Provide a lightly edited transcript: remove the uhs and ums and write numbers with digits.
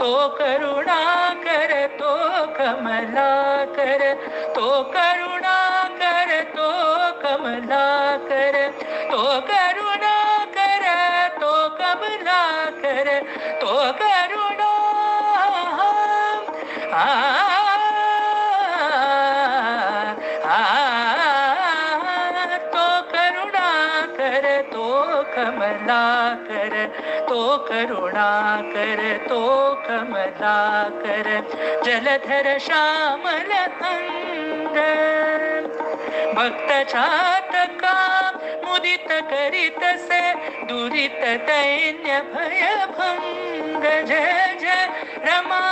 तो करुणाकर तो कमलाकर, तो करुणाकर तो कमलाकर, तो करुणाकर तो कमलाकर, तो करुणा तो करुणाकर तो कमलाकर, तो करुणाकर तो कमलाकर, जलधर श्यामल अंग भक्त चातका मुदित करीत से दुरित दैन्य भय भंग, जय जय रमा